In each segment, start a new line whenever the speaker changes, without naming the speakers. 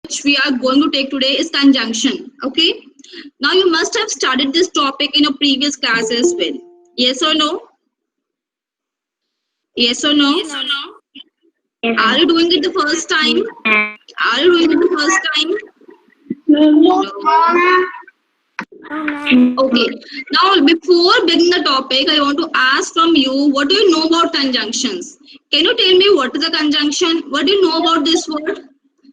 which we are going to take today is conjunction. Okay. Now you must have studied this topic in your previous class as well. Yes or no? Yes or no?
Yes or no?
Are you doing it the first time? Are you doing it the first time?
No,
No. Okay. Now, before beginning the topic, I want to ask from you, what do you know about conjunctions? Can you tell me what is a conjunction? What do you know about this word?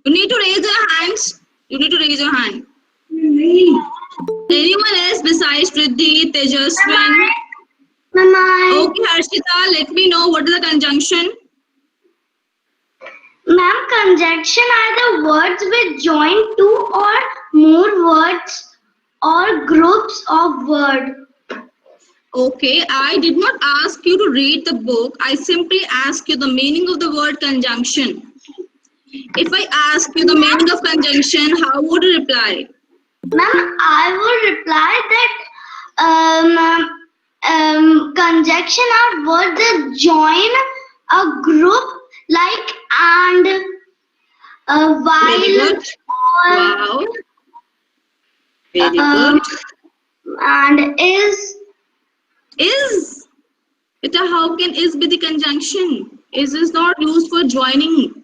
You need to raise your hands. You need to raise your hand. Anyone else besides Riddhi, Tejaswin?
Mama.
Okay, Harshita, let me know what is a conjunction.
Ma'am, conjunction are the words which join two or more words or groups of words.
Okay, I did not ask you to read the book. I simply ask you the meaning of the word conjunction. If I ask you the meaning of conjunction, how would you reply?
Ma'am, I will reply that conjunction are words that join a group like and
Very
while
good.
or
Wow. Very
um,
good.
and is.
Is. Beta, how can is be the conjunction? Is not used for joining.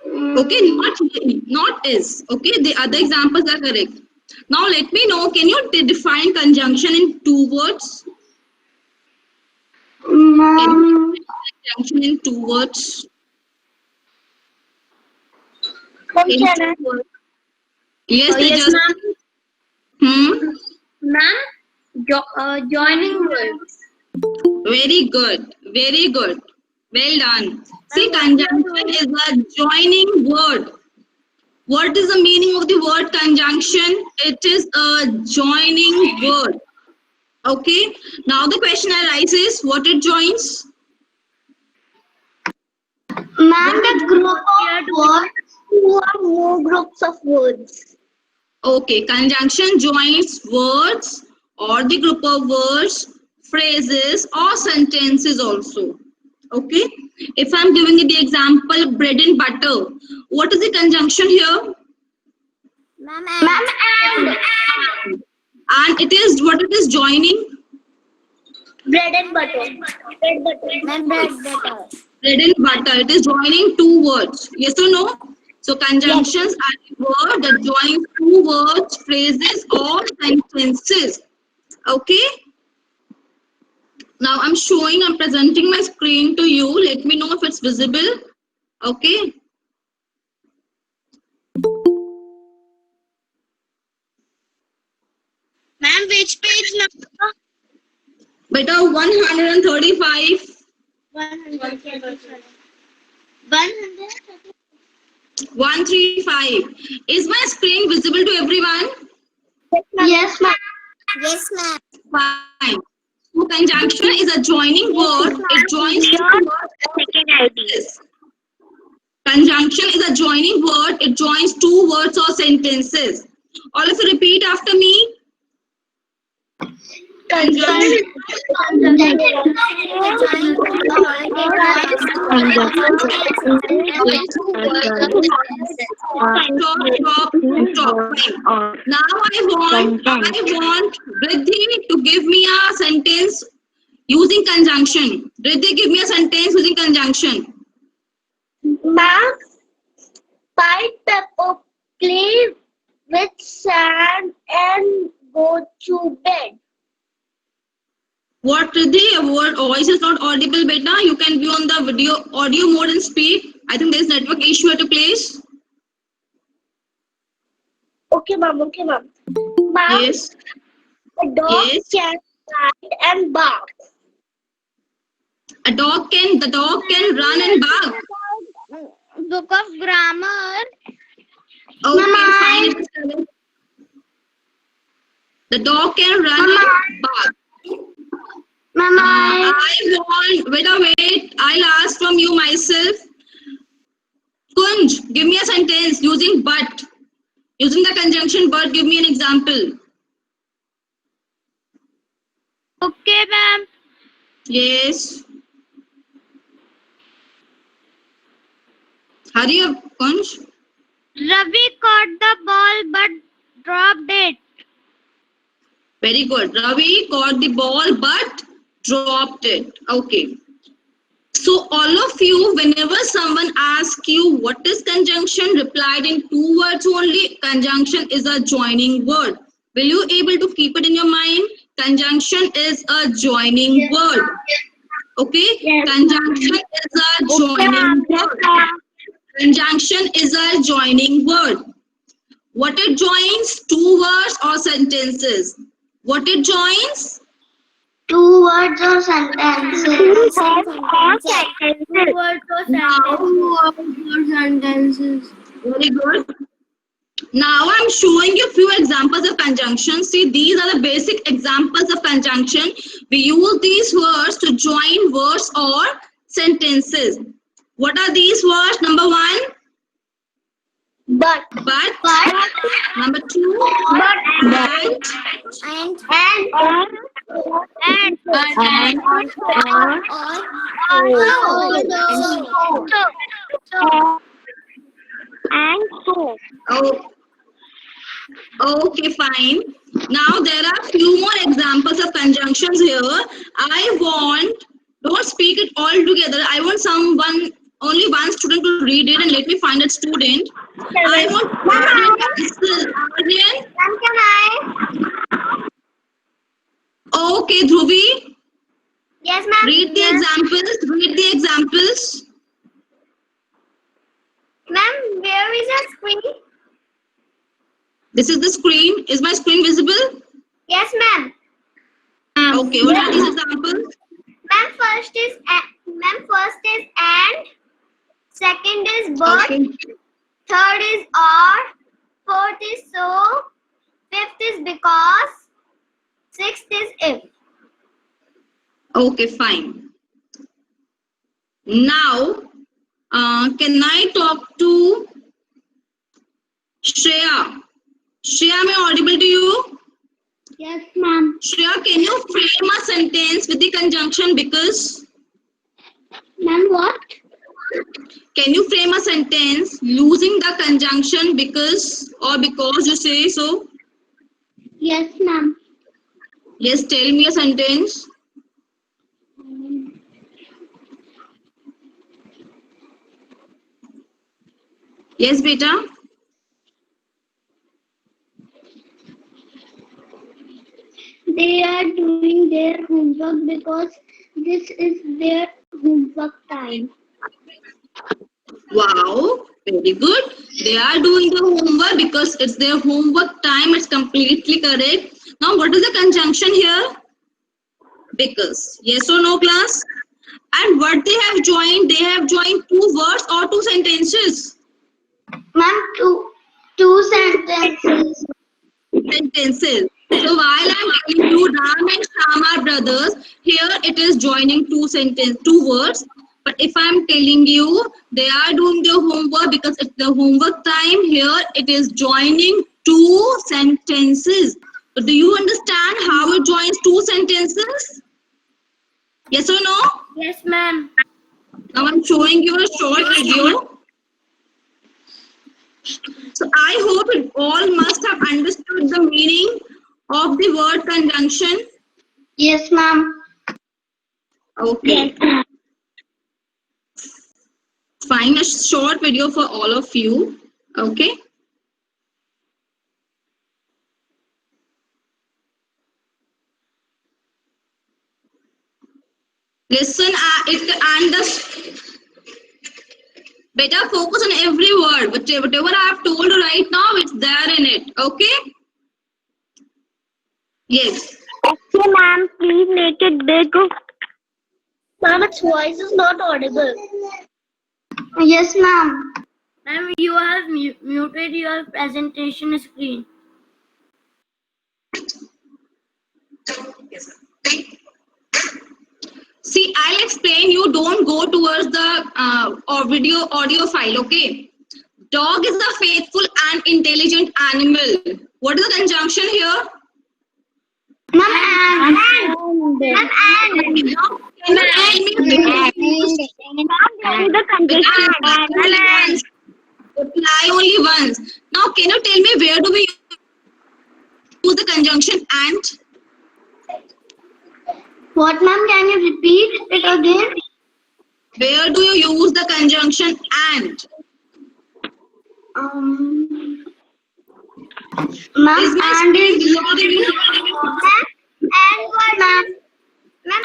Okay, not is. Okay, the other examples are correct. Now let me know, can you define conjunction in two words? Can you
Um,
define conjunction in two words? In
Function.
two words. Yes, they
Yes,
just.
ma'am.
Hmm.
Ma'am, joining words.
Very good. Very good. Well done. See,
Ma'am, what we are
conjunction
doing?
is a joining word. What is the meaning of the word conjunction? It is a joining word. Okay. Now the question arises: what it joins?
Ma'am,
What it
the group of words, two or more groups of words.
Okay, conjunction joins words or the group of words, phrases or sentences also. Okay, if I'm giving you the example bread and butter, what is the conjunction here?
Ma'am, and
And it is what it is joining?
bread and butter. Bread butter. Ma'am, bread butter.
Bread and butter. It is joining two words. Yes or no? So
Yes.
conjunctions are the word that joins two words, phrases or sentences. Okay. Now I'm presenting my screen to you. Let me know if it's visible. Okay.
Ma'am, which page number?
Beta 135,
135. 135.
135. Is my screen visible to everyone?
Yes, ma'am. Yes, ma'am.
Fine. So conjunction is a joining word. It joins two words or
Second ID.
sentences. Conjunction is a joining word. It joins two words or sentences. All of you repeat after me. Conjunction. Stop, stop, stop. Fine. Now I want Riddhi to give me a sentence using conjunction. Riddhi, give me a sentence using conjunction.
Ma'am, five pepper play with sand and go to bed.
What Riddhi? Your voice is not audible, beta. You can be on the video audio mode and speak. I think there's network issue at a place.
Okay, ma'am. Okay, ma'am. Ma'am,
Yes.
the dog
Yes.
can bite and bark.
The dog can run and bark.
Book of grammar.
Okay,
Mama.
fine. It is correct. The dog can run
Mama.
and bark.
Mama.
Wait. I'll ask from you myself. Kunj, give me a sentence using but. Using the conjunction but, give me an example.
Okay, ma'am.
Yes. Hurry up, Kunj.
Ravi caught the ball but dropped it.
Very good. Ravi caught the ball but dropped it. Okay. So all of you, whenever someone asks you what is conjunction, replied in 2 words only. Conjunction is a joining word. Will you able to keep it in your mind? Conjunction is a joining word. Okay?
Yes.
Conjunction is a joining word. Conjunction is a joining word. What it joins? 2 words or sentences. What it joins?
2 words or sentences. 2 words or sentences.
Very good. Now I'm showing you a few examples of conjunction. See, these are the basic examples of conjunction. We use these words to join words or sentences. What are these words? Number 1,
But.
but. Number 2, and. Oh, okay, fine. Now there are few more examples of conjunctions here. Don't speak it all together. I want only one student to read it and let me find a student. I want Aryan.
Can I?
Okay, Dhruvi,
Yes, ma'am.
read the examples.
Ma'am, where is your screen?
This is the screen. Is my screen visible?
Yes, ma'am.
Okay, what are these examples?
Ma'am, first is and. Second is but.
Okay.
Third is or. Fourth is so. Fifth is because. Sixth is if.
Okay, fine. Now, can I talk to Shreya? Shreya, am I audible to you?
Yes, ma'am.
Shreya, can you frame a sentence with the conjunction because?
Ma'am, what?
Can you frame a sentence using the conjunction because or because you say so?
Yes, ma'am.
Yes, tell me a sentence. Yes, beta.
They are doing their homework because this is their homework time.
Wow, very good. They are doing the homework because it's their homework time. It's completely correct. Now, what is the conjunction here? Because. Yes or no, class? And what they have joined 2 words or 2 sentences.
Ma'am, two sentences.
Sentences. So while I'm telling you Ram and Sham are brothers, here it is joining 2 words. But if I'm telling you they are doing their homework because it's the homework time, here it is joining 2 sentences. So do you understand how it joins 2 sentences? Yes or no?
Yes, ma'am.
Now I'm showing you a short video. So I hope you all must have understood the meaning of the word conjunction.
Yes, ma'am.
Okay.
Yes.
Find a short video for all of you. Okay. Listen and better focus on every word. Whatever I have told you right now, it's there in it. Okay. Yes.
Okay, ma'am. Please make it big. Ma'am, its voice is not audible. Yes, ma'am. Ma'am, you have muted your presentation screen.
See, I'll explain you. Don't go towards the audio file. Okay. Dog is a faithful and intelligent animal. What is the conjunction here?
Ma'am, and.
Okay, now
The conjunction
Reply only once. Now, can you tell me where do we use the conjunction and?
What, ma'am? Can you repeat it again?
Where do you use the conjunction and?
Ma'am,
Is my
and
screen
is
visible to you?
and what, ma'am?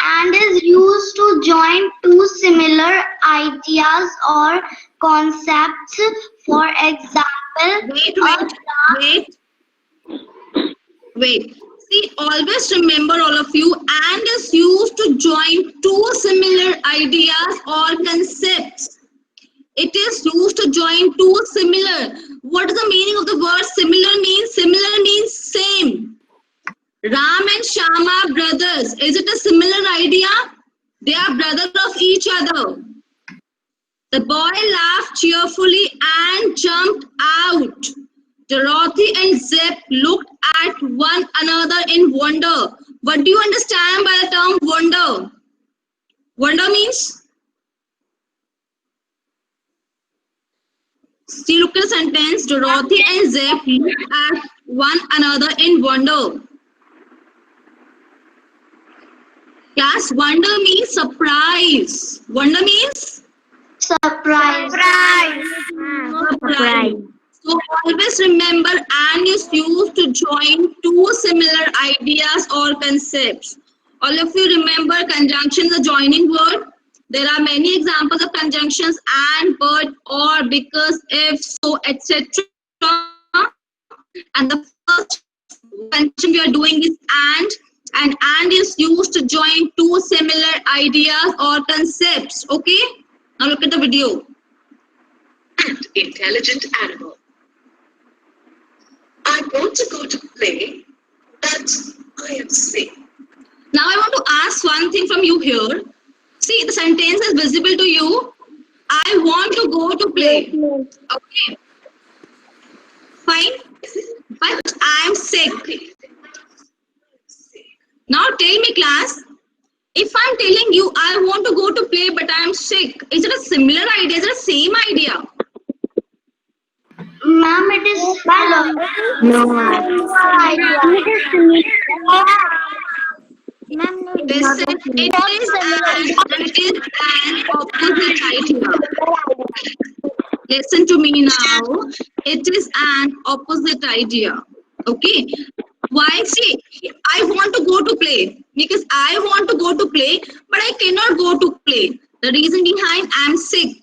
And is used to join two similar ideas or concepts. For example,
Wait. See, always remember, all of you, and is used to join two similar ideas or concepts. It is used to join two similar. What is the meaning of the word similar means? Similar means same. Ram and Shama are brothers. Is it a similar idea? They are brothers of each other. The boy laughed cheerfully and jumped out. Dorothy and Zep looked at one another in wonder. What do you understand by the term wonder? Wonder means? See, look at the sentence. Dorothy and Zep looked at one another in wonder. Class, wonder means surprise. Wonder means?
surprise.
Surprise. So always remember, and is used to join two similar ideas or concepts. All of you remember conjunction is a joining word. There are many examples of conjunctions: and, but, or, because, if, so, etc. And the first conjunction we are doing is and is used to join two similar ideas or concepts. Okay? Now look at the video.
And intelligent animal. I want to go to play, but I am sick.
Now I want to ask one thing from you here. See, the sentence is visible to you. I want to go to play. Okay. Fine. But I am sick. Now tell me, class, if I'm telling you I want to go to play but I am sick, is it a similar idea? Is it the same idea?
Ma'am, it is
Listen, it is an opposite idea. Listen to me now. It is an opposite idea. Okay. Why? See, I want to go to play because I want to go to play, but I cannot go to play. The reason behind I am sick.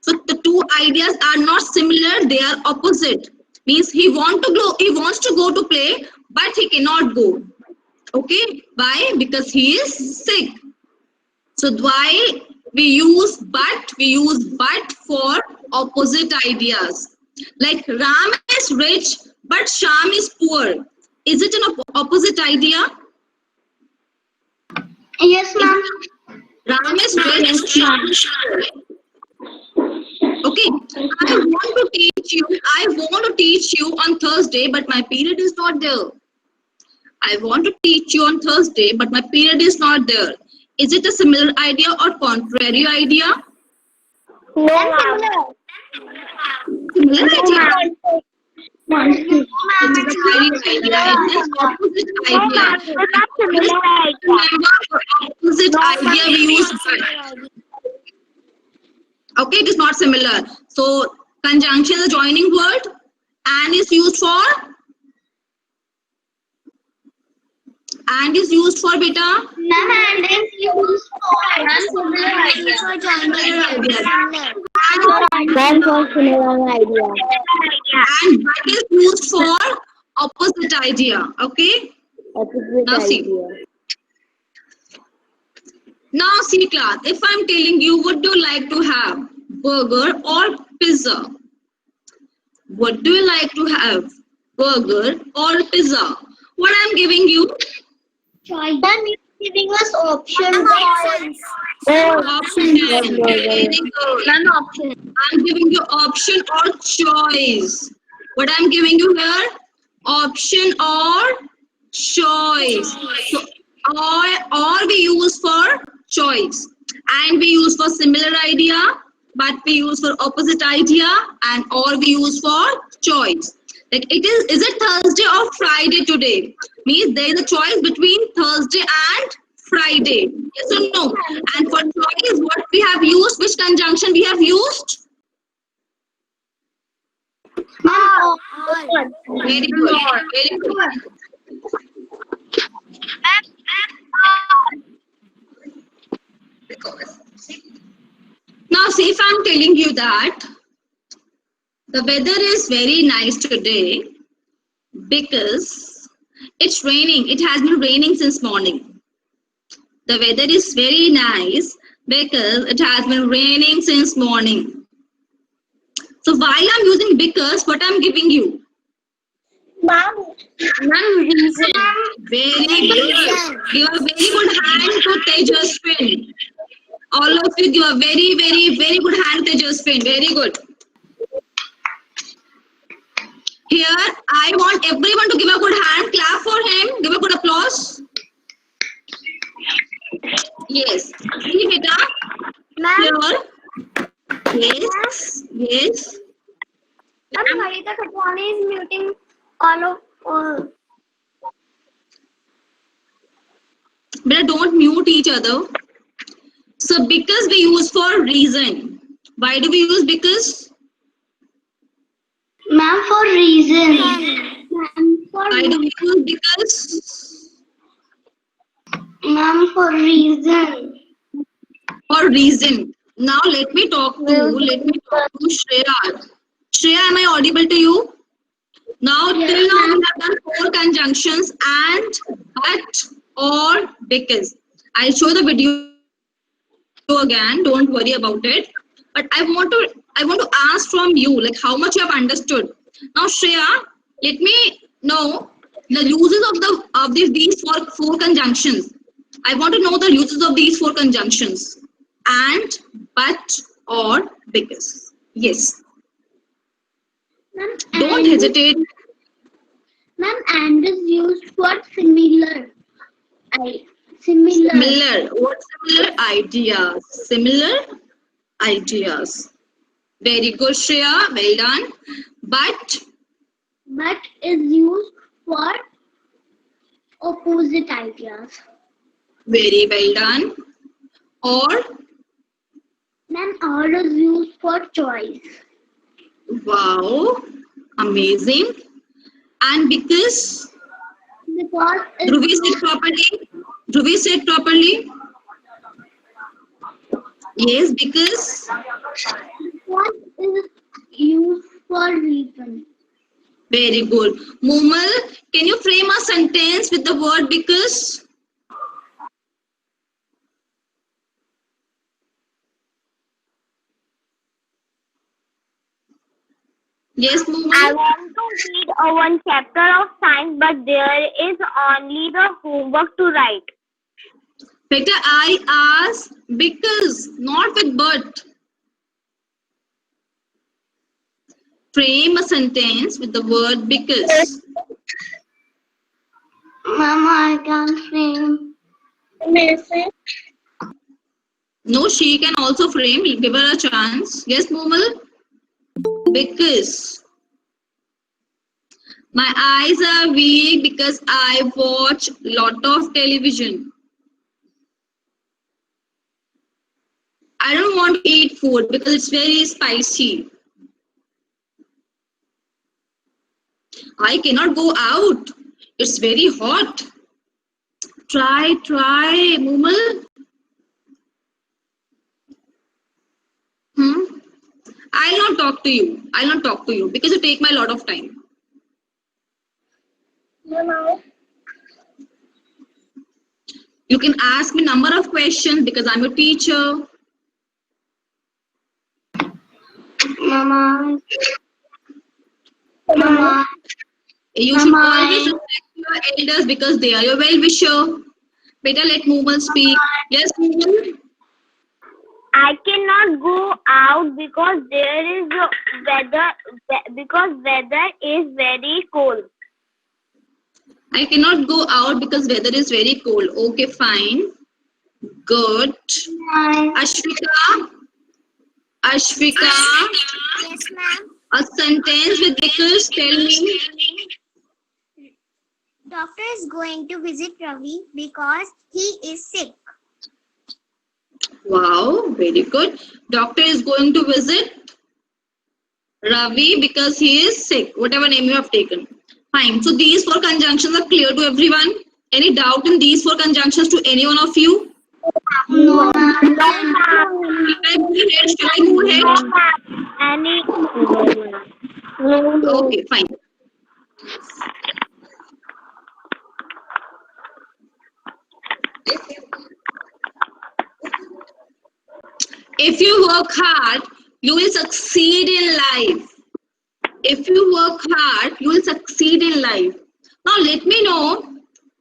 So the two ideas are not similar; they are opposite. Means he wants to go to play, but he cannot go. Okay, why? Because he is sick. So why we use but for opposite ideas. Like Ram is rich, but Sham is poor. Is it an opposite idea?
Yes, ma'am.
Ram is rich, Sham is poor. Okay, I want to teach you on Thursday, but my period is not there. I want to teach you on Thursday, but my period is not there. Is it a similar idea or contrary idea?
No,
Similar idea.
ma'am.
It's an opposite idea. Remember, for opposite idea we use but. Okay, it is not similar. So conjunction is a joining word and is used for beta.
Ma'am, and is used for similar idea.
And but is used for opposite idea. Okay. Now see. Now see, class, if I'm telling you, would you like to have burger or pizza? What do you like to have? Burger or pizza? What I'm giving you?
Choice. Then you're giving us options.
Option. Very good.
Option.
I'm giving you option or choice. What I'm giving you here? Option or choice. So, or we use for choice. And we use for similar idea, but we use for opposite idea, and or we use for choice. Like is it Thursday or Friday today? Means there is a choice between Thursday and Friday. Yes or no? And for choice, what we have used, which conjunction we have used? Very good. Very good. Now, see if I'm telling you that the weather is very nice today because it's raining. It has been raining since morning. The weather is very nice because it has been raining since morning. So while I'm using because, what I'm giving you?
Ma'am, reason.
Very good. Give a very good hand to Tejaswin. All of you give a very, very, very good hand to Tejaswin. Very good. Here, I want everyone to give a good hand. Clap for him. Give a good applause. Yes. See, beta. Here. Yes. Yes.
Ma'am, Harita Khatwani is muting all of all.
But don't mute each other. So because we use for reason. Why do we use because?
Ma'am, for reason. Ma'am, for
Why do we use because?
Ma'am, for reason.
For reason. Now let me talk to Shreya. Shreya, am I audible to you? Now
Yes,
till now
ma'am.
we have done 4 conjunctions and, but, or, because. I'll show the video again, don't worry about it. But I want to ask from you, like how much you have understood. Now Shreya, let me know the uses of these four conjunctions. I want to know the uses of these 4 conjunctions. And, but, or, because. Yes.
Ma'am,
Don't hesitate.
Ma'am, and is used for similar. Similar.
Similar. What similar ideas? Similar ideas. Very good, Shreya. Well done. But
Is used for opposite ideas.
very well done. Or
Ma'am, or is used for choice.
wow, amazing. And because
Because
Dhruvi said properly. Dhruvi said properly. Yes, because
is used for reason.
very good. Mumal, can you frame a sentence with the word because? Yes,
I
Mumal.
want to read one chapter of science, but there is only the homework to write.
Better I ask because, not with but. Frame a sentence with the word because.
Mama, I can't frame.
No, she can also frame. Give her a chance. Yes, Mumal? Because. My eyes are weak because I watch lot of television. I don't want to eat food because it's very spicy. I cannot go out. It's very hot. Try, Mumal. I'll not talk to you. I'll not talk to you because you take my lot of time. You can ask me number of questions because I'm your teacher.
Mama. Mama.
You should
Mama.
always respect your elders because they are your well-wisher. Better let Mumal speak. Yes, Mumal?
I cannot go out because there is weather. Because weather is very cold.
I cannot go out because weather is very cold. Okay, fine. Good.
Hi.
Ashvika. Ashvika.
Yes, ma'am.
A sentence with because tell me.
Doctor is going to visit Ravi because he is sick.
Wow, very good. Doctor is going to visit Ravi because he is sick. Whatever name you have taken. Fine. So these four conjunctions are clear to everyone. Any doubt in these four conjunctions to any one of you?
No, ma'am.
Shall I go ahead? Shall I go ahead? Okay, fine. If you work hard, you will succeed in life. If you work hard, you will succeed in life. Now let me know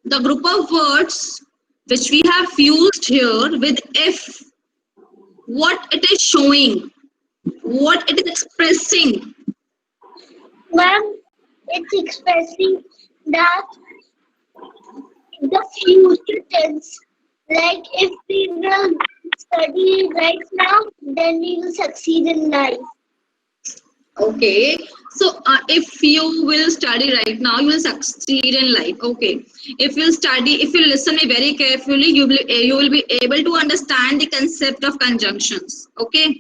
the group of words which we have used here with if, what it is showing, what it is expressing.
Ma'am, it's expressing that the future tense. Like if we will study right now, then we will succeed in life.
Okay, so if you will study right now, you will succeed in life. Okay, if you study, if you listen me very carefully, you will be able to understand the concept of conjunctions. Okay,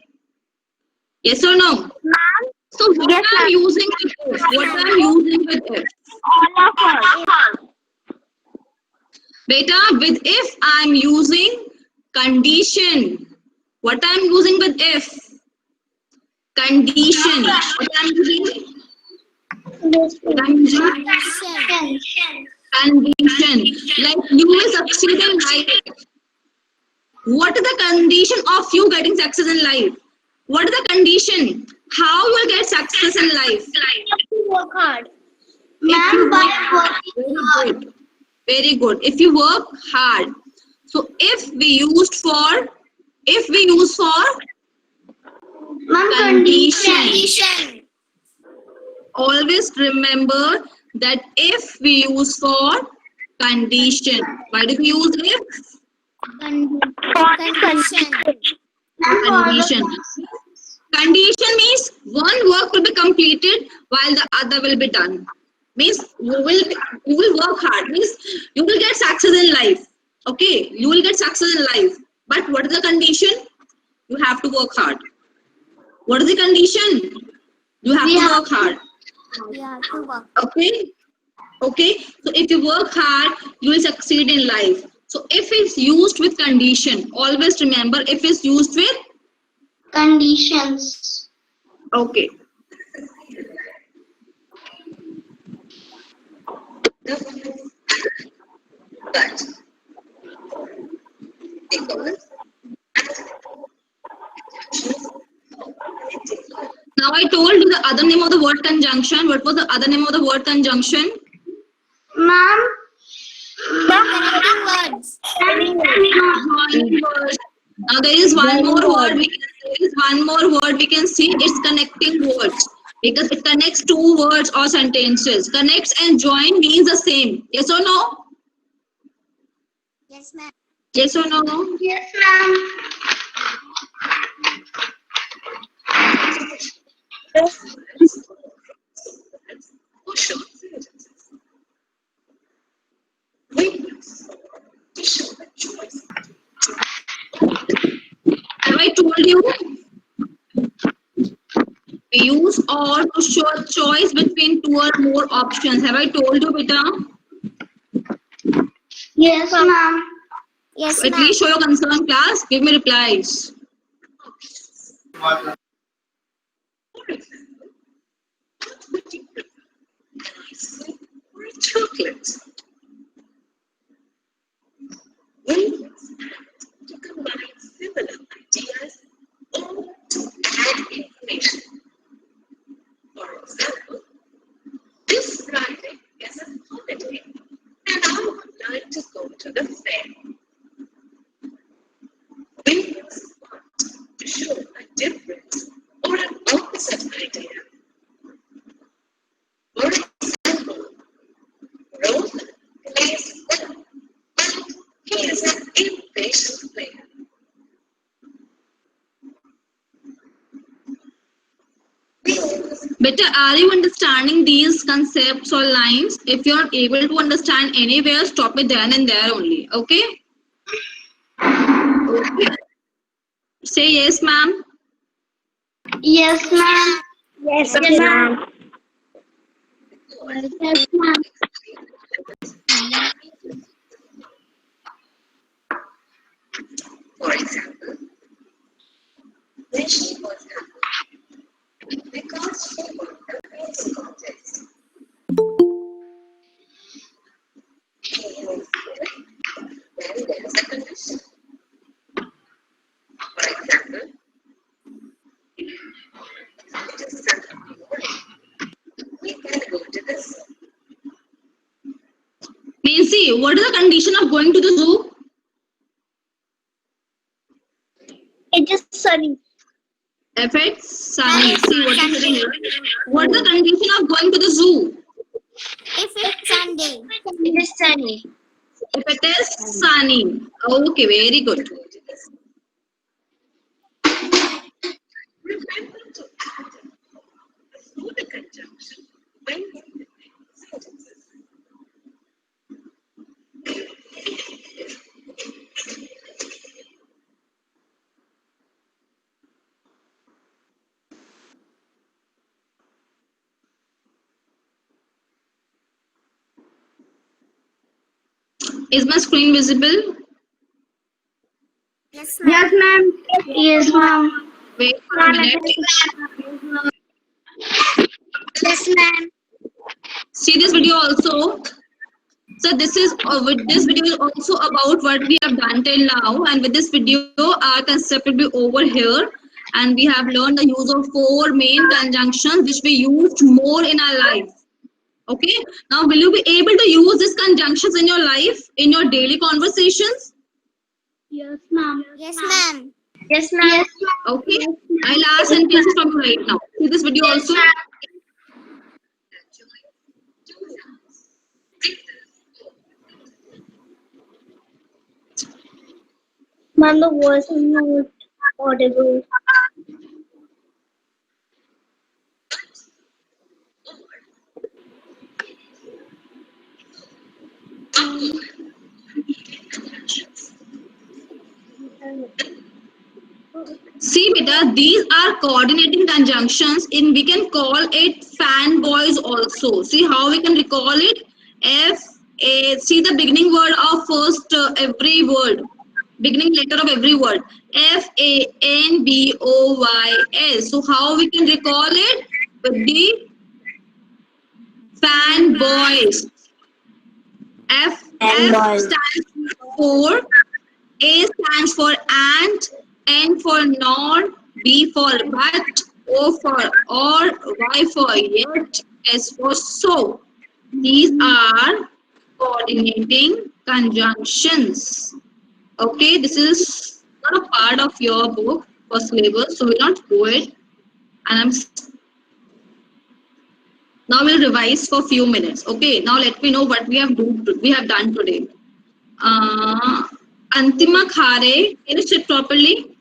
yes or no?
Ma'am,
So what
yes,
I'm
ma'am.
using with if? What I'm using with if?
All of us.
Beta, with if I'm using condition. What I'm using with if? Condition. What I'm using? Condition. Condition. Like you will succeed in life. What is the condition of you getting success in life? What is the condition? How you will get success in life?
You have to work hard.
If you
Ma'am, by
work
working
very
hard.
good. Very good. If you work hard. So if we use for
Ma'am,
condition. Always remember that if we use for condition. Why do we use if? Condition. Condition means one work will be completed while the other will be done. Means you will work hard. Means you will get success in life. Okay, you will get success in life. But what is the condition? You have to work hard. What is the condition? You have to work hard. Okay. Okay. So if you work hard, you will succeed in life. So if it's used with condition, always remember if it's used with
Conditions.
okay.
But because
Now I told you the other name of the word conjunction. What was the other name of the word conjunction?
Ma'am,
Joining word. Now there is one more word. There is one more word we can see. It's connecting words because it connects two words or sentences. Connects and join means the same. Yes or no?
Yes, ma'am.
Yes or no?
Yes, ma'am.
for short sentences. Witness to show the choice.
Have I told you? We use or to show a choice between two or more options. Have I told you, beta?
Yes, ma'am. Yes,
So at least show your concern, class. Give me replies.
For example, what would you prefer? An ice cream or a chocolate? Witness act to combine similar ideas or to add information. For example, this Friday is a holiday and I would like to go to the fair. Witness want to show a difference or an opposite idea. For example, Roland plays well, but he is an impatient
beta, are you understanding these concepts or lines? If you're able to understand anywhere, stop it then and there only. Okay? Okay. Say yes, ma'am.
Yes, ma'am. Yes, ma'am. Yes, ma'am.
For example, when she was happy because she won the music contest. He was good when there is a condition. For example, it is Saturday morning. We can go to the zoo.
Nancy, what is the condition of going to the zoo?
It is sunny.
If it's sunny. See what is written here. What is the condition of going to the zoo?
If it's Sunday. It is sunny.
If it is sunny. Okay, very good.
Remember to add before the conjunction when using sentences.
Is my screen visible?
Yes, ma'am. Yes, ma'am.
Wait for a minute.
Yes, ma'am.
See this video also. So this is with this video is also about what we have done till now, and with this video our concept will be over here, and we have learned the use of 4 main conjunctions which we used more in our life. Okay, now will you be able to use these conjunctions in your life, in your daily conversations?
Yes, ma'am. Yes, ma'am. Yes, ma'am. Yes, ma'am.
Okay, I'll ask sentences from you right now. See this video also.
Ma'am, the voice is not audible.
See beta, these are coordinating conjunctions. In we can call it fanboys also. See how we can recall it? See the beginning word of first every word. Beginning letter of every word. FANBOYS. So how we can recall it? With the fanboys. F stands for, A stands for ant, N for not, B for but, O for or, Y for yet, S for so. These are coordinating conjunctions. Okay, this is not a part of your book for syllabus, so we'll not go it. And now we'll revise for a few minutes. Okay, now let me know what we have done today. Antima Khare, can you sit properly?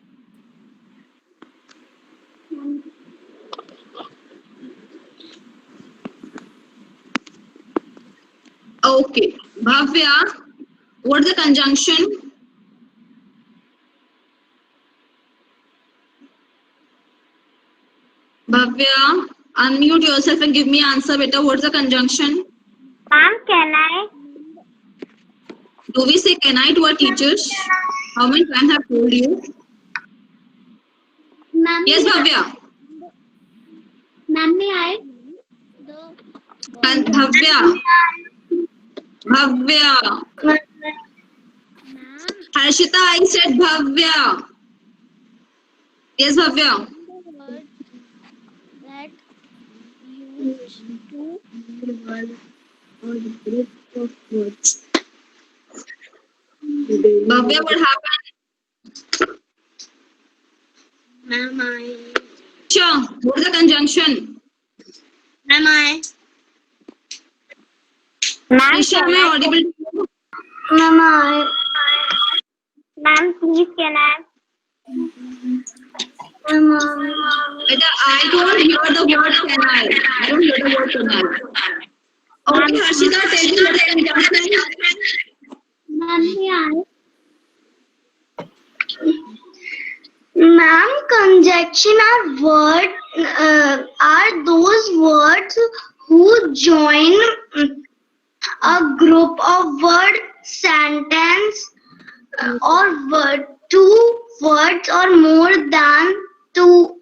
Okay, Bhavya, what is the conjunction? Bhavya, unmute yourself and give me answer better. What's the conjunction?
Ma'am, can I?
Do we say can I to our teachers? How many times have told you?
Ma'am,
Yes, Bhavya.
ma'am, may I?
And Bhavya. Bhavya. Harshita, I said Bhavya. Yes, Bhavya.
That used to revolve or group of words.
Bhavya, what happened?
Ma'am, I.
Sure. What is the conjunction?
Ma'am, I.
Ma'am,
Isha, am I audible?
Ma'am, I.
Ma'am, please can I?
Beta, I don't hear the word can I. I don't hear the word can I. Okay, Harshita, tell me what is conjunction.
Ma'am, conjunction are those words who join a group of word sentence or word, two words or more than two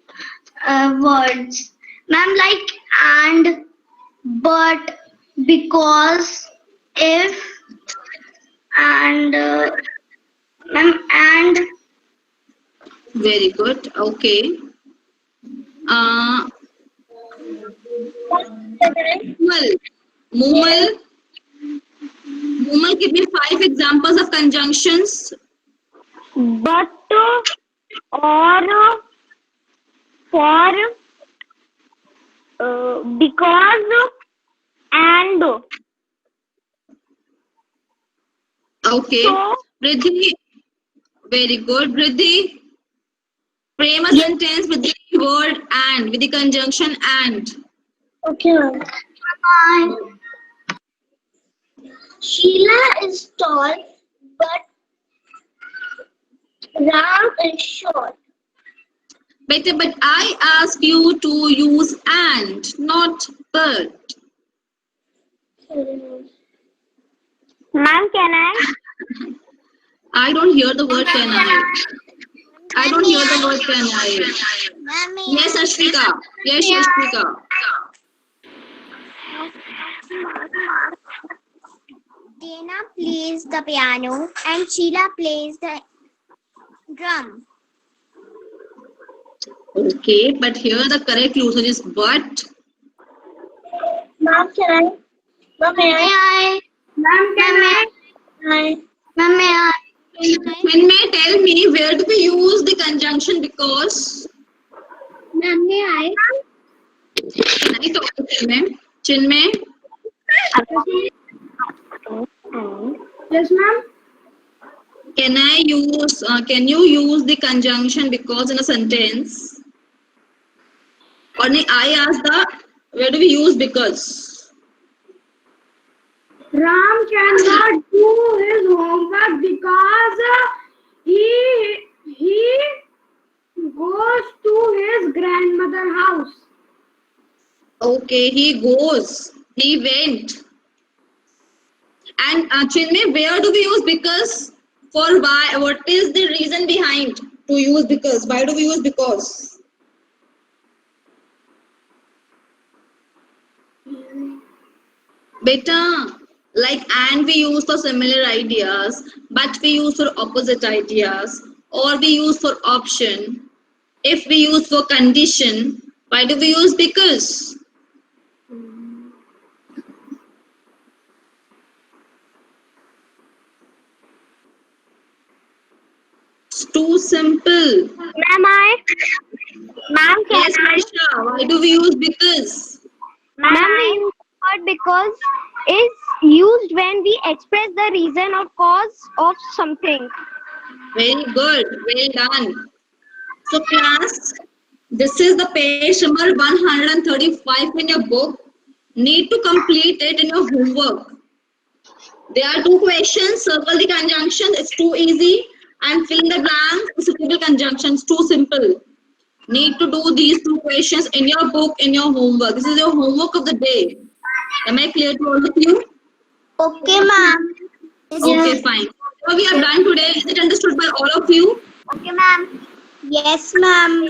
words. Ma'am, like and, but, because, if, and ma'am, and.
Very good. Okay. Mumal, give me 5 examples of conjunctions.
But, or, for, because, and.
Okay.
So,
Riddhi, very good. Riddhi, frame a sentence with the word and, with the conjunction and.
Okay. Hi. Sheila is tall, but Ram is short.
Better, but I ask you to use and, not but.
ma'am, can I?
I don't hear the word can I. I don't hear the word can I. Yes, Ashwika. Yes, Ashwika.
Dana plays the piano and Sheila plays the drum.
Okay, but here the correct usage is but.
Ma'am, can I? Ma'am, may I? Ma'am, can I? Ma'am, may I?
Chinmay, tell me where do we use the conjunction because?
Ma'am, may I?
Can I talk to Chinmay? Chinmay?
Yes, ma'am.
Can you use the conjunction because in a sentence? Or I asked where do we use because?
Ram cannot do his homework because he goes to his grandmother's house.
Okay, he went. And Chinmay, where do we use because? For why? What is the reason behind to use because? Why do we use because? Beta, like and we use for similar ideas, but we use for opposite ideas, or we use for option. If we use for condition, why do we use because? It's too simple.
Ma'am, can
Yes, Maisha, why do we use because?
Ma'am, we use word because is used when we express the reason or cause of something.
Very good, well done. So class, this is the page number 135 in your book. Need to complete it in your homework. There are 2 questions, circle the conjunctions, it's too easy, and fill in the blanks, suitable conjunctions, too simple. Need to do these 2 questions in your book, in your homework. This is your homework of the day. Am I clear to all of you?
Okay, ma'am.
Okay, fine. So we are done today. Is it understood by all of you?
Okay, ma'am. Yes, ma'am.